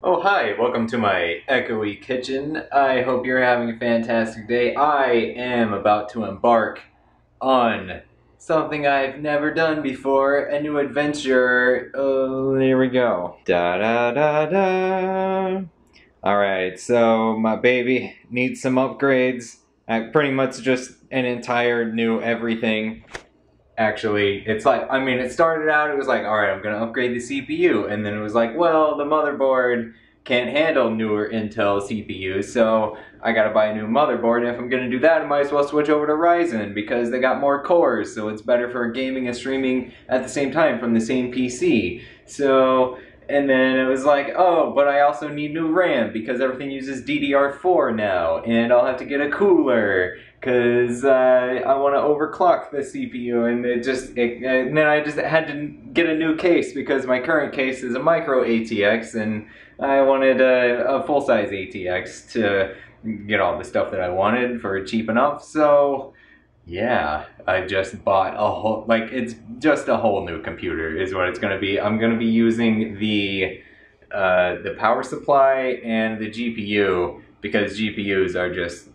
Oh, hi, welcome to my echoey kitchen. I hope you're having a fantastic day. I am about to embark on something I've never done before, a new adventure. Oh, here we go. Da da da da. Alright, so my baby needs some upgrades. Pretty much just an entire new everything. Actually, it's like, I mean, it started out, it was like, alright, I'm gonna upgrade the CPU, and then it was like, well, the motherboard can't handle newer Intel CPUs, so I gotta buy a new motherboard, and if I'm gonna do that, I might as well switch over to Ryzen, because they got more cores, so it's better for gaming and streaming at the same time from the same PC. So, and then it was like, oh, but I also need new RAM, because everything uses DDR4 now, and I'll have to get a cooler, because I want to overclock the CPU, and and then I just had to get a new case because my current case is a micro ATX, and I wanted a full-size ATX to get all the stuff that I wanted for cheap enough. So yeah, I just bought a whole, like, it's just a whole new computer is what it's going to be. I'm going to be using the power supply and the GPU because GPUs are just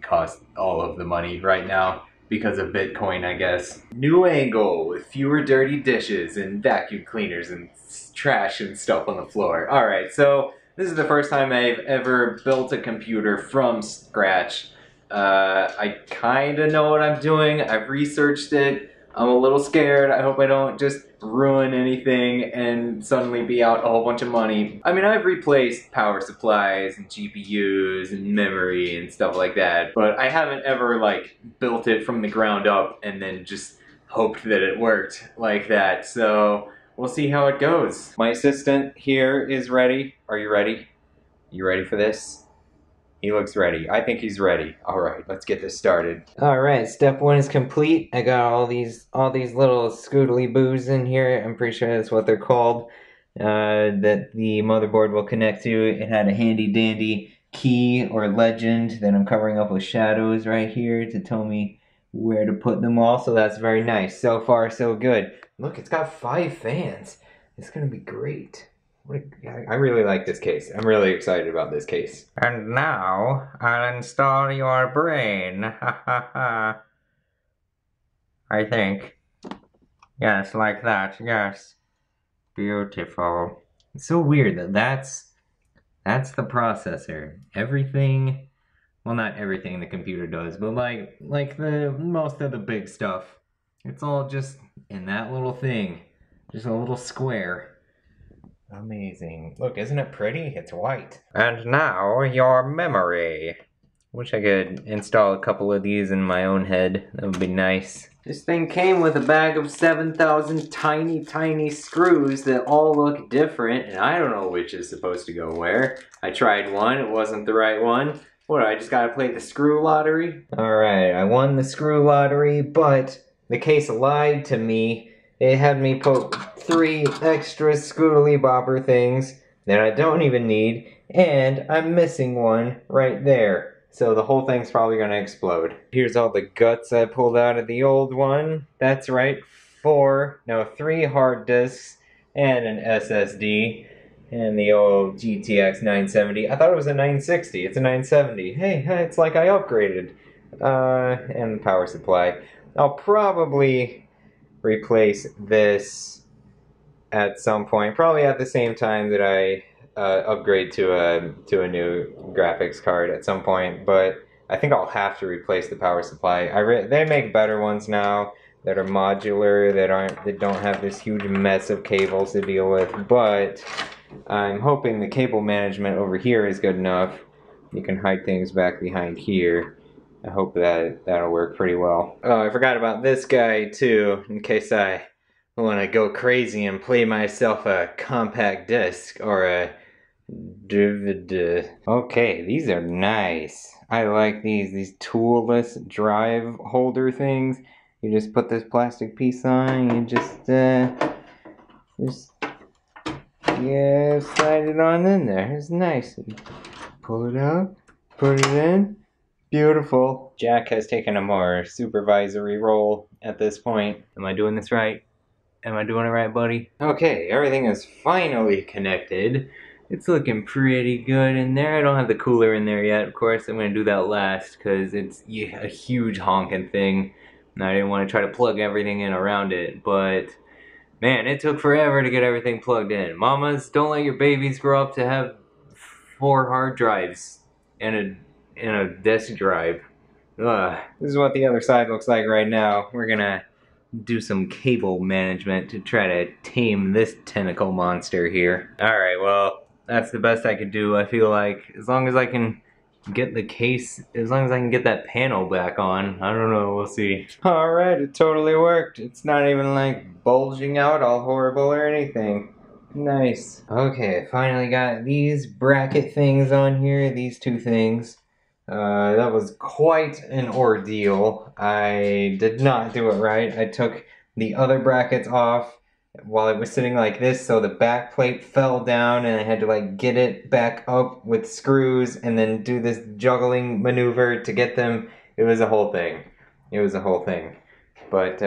cost all of the money right now because of Bitcoin, I guess. New angle with fewer dirty dishes and vacuum cleaners and trash and stuff on the floor. Alright, so this is the first time I've ever built a computer from scratch. I kinda know what I'm doing. I've researched it. I'm a little scared. I hope I don't just ruin anything and suddenly be out a whole bunch of money. I mean, I've replaced power supplies and GPUs and memory and stuff like that, but I haven't ever, like, built it from the ground up and then just hoped that it worked like that. So we'll see how it goes. My assistant here is ready. Are you ready? You ready for this? He looks ready. I think he's ready. Alright, let's get this started. Alright, step one is complete. I got all these little scootly boos in here. I'm pretty sure that's what they're called. That the motherboard will connect to. It had a handy dandy key or legend that I'm covering up with shadows right here to tell me where to put them all. So that's very nice. So far, so good. Look, it's got 5 fans. It's gonna be great. I really like this case. I'm really excited about this case. And now, I'll install your brain. Ha ha ha. I think. Yes, like that. Yes. Beautiful. It's so weird that that's the processor. Everything, well, not everything the computer does, but like the most of the big stuff. It's all just in that little thing. Just a little square. Amazing. Look, isn't it pretty? It's white. And now, your memory. Wish I could install a couple of these in my own head. That would be nice. This thing came with a bag of 7,000 tiny screws that all look different, and I don't know which is supposed to go where. I tried one, it wasn't the right one. What, I just gotta play the screw lottery? Alright, I won the screw lottery, but the case lied to me. It had me put 3 extra scootly bopper things that I don't even need, and I'm missing one right there. So the whole thing's probably gonna explode. Here's all the guts I pulled out of the old one. That's right, 3 hard disks and an SSD. And the old GTX 970. I thought it was a 960, it's a 970. Hey, it's like I upgraded. And the power supply. I'll probably replace this at some point, probably at the same time that I upgrade to a new graphics card at some point, but I think I'll have to replace the power supply. They make better ones now that are modular, that don't have this huge mess of cables to deal with, but I'm hoping the cable management over here is good enough. You can hide things back behind here. I hope that'll work pretty well. Oh, I forgot about this guy too, in case I want to go crazy and play myself a compact disc or a DVD. Okay, these are nice. I like these toolless drive holder things. You just put this plastic piece on, and you just slide it on in there. It's nice. Pull it out, put it in. Beautiful. Jack has taken a more supervisory role at this point. Am I doing this right? Am I doing it right, buddy? Okay, everything is finally connected. It's looking pretty good in there. I don't have the cooler in there yet. Of course, I'm going to do that last because it's a huge honking thing. And I didn't want to try to plug everything in around it. But, man, it took forever to get everything plugged in. Mamas, don't let your babies grow up to have 4 hard drives and a disk drive. Ugh. This is what the other side looks like right now. We're going to do some cable management to try to tame this tentacle monster here. Alright, well, that's the best I could do. I feel like as long as I can get the case, as long as I can get that panel back on, I don't know, we'll see. Alright, it totally worked. It's not even like bulging out all horrible or anything. Nice. Okay, finally got these bracket things on here, these 2 things. That was quite an ordeal. I did not do it right. I took the other brackets off while it was sitting like this, so the back plate fell down and I had to like get it back up with screws and then do this juggling maneuver to get them. It was a whole thing. It was a whole thing. But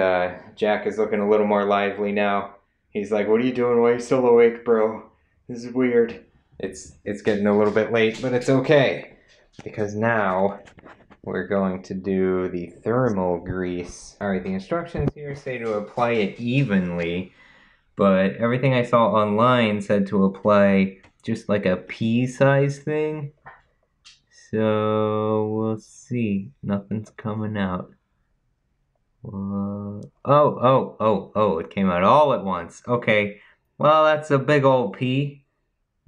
Jack is looking a little more lively now. He's like, "What are you doing? Why are you still awake, bro? This is weird." It's getting a little bit late, but it's okay. Because now we're going to do the thermal grease. Alright, the instructions here say to apply it evenly, but everything I saw online said to apply just like a pea-sized thing. So we'll see. Nothing's coming out. Oh, it came out all at once. Okay, well, that's a big old pea.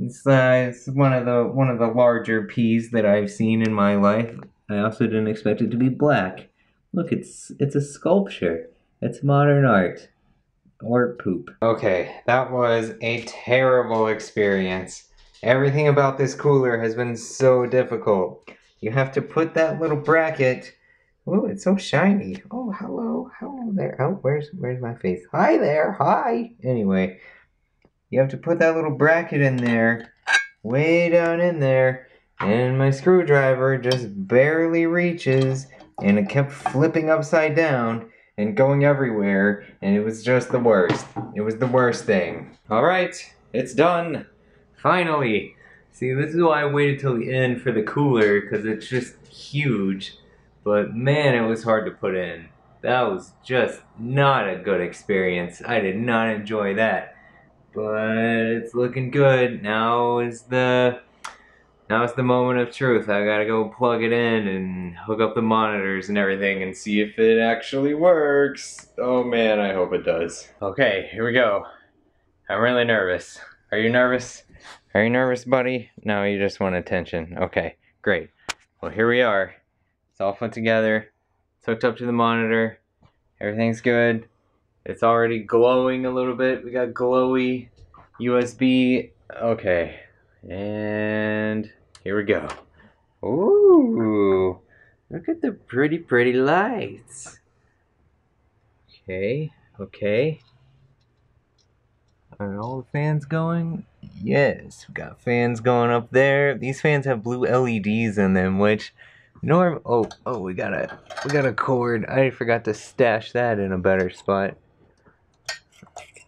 It's one of the larger peas that I've seen in my life. I also didn't expect it to be black. Look, it's a sculpture. It's modern art. Or poop. Okay, that was a terrible experience. Everything about this cooler has been so difficult. You have to put that little bracket. Oh, it's so shiny. Oh, hello there. Oh, where's my face? Hi there, hi. Anyway. You have to put that little bracket in there, way down in there, and my screwdriver just barely reaches, and it kept flipping upside down and going everywhere, and it was just the worst. It was the worst thing. Alright, it's done. Finally. See, this is why I waited till the end for the cooler, because it's just huge. But man, it was hard to put in. That was just not a good experience. I did not enjoy that. But it's looking good. Now is the moment of truth. I gotta go plug it in and hook up the monitors and everything and see if it actually works. Oh man, I hope it does. Okay, here we go. I'm really nervous. Are you nervous? Are you nervous, buddy? No, you just want attention. Okay, great. Well, here we are. It's all put together. It's hooked up to the monitor. Everything's good. It's already glowing a little bit. We got glowy USB. Okay. And here we go. Ooh. Look at the pretty lights. Okay. Are all the fans going? Yes. We got fans going up there. These fans have blue LEDs in them, which oh, we got a cord. I forgot to stash that in a better spot.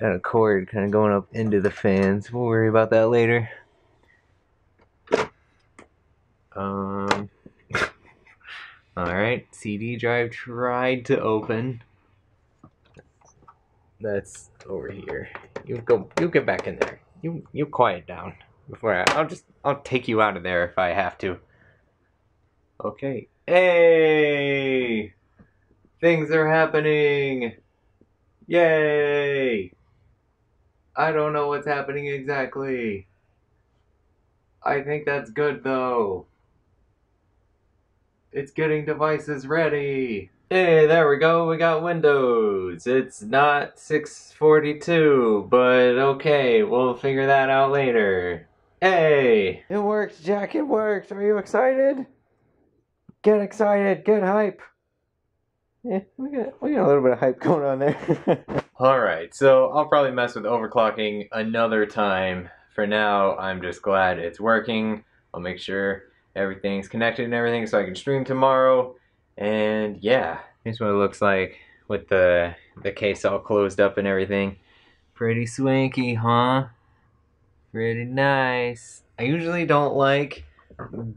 Got a cord kind of going up into the fans. We'll worry about that later. Alright, CD drive tried to open. That's over here. You get back in there. You quiet down before I'll take you out of there if I have to. Okay. Hey! Things are happening! Yay! I don't know what's happening exactly. I think that's good though. It's getting devices ready. Hey, there we go. We got Windows. It's not 642, but okay, we'll figure that out later. Hey! It works, Jack, it works. Are you excited? Get excited, get hype. Yeah, we got a little bit of hype going on there. Alright, so I'll probably mess with overclocking another time. For now, I'm just glad it's working. I'll make sure everything's connected and everything so I can stream tomorrow. And yeah, here's what it looks like with the case all closed up and everything. Pretty swanky, huh? Pretty nice. I usually don't like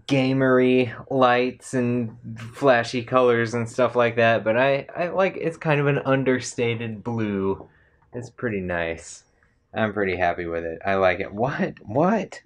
gamery lights and flashy colors and stuff like that, but I like it's kind of an understated blue. It's pretty nice. I'm pretty happy with it. I like it. What? What?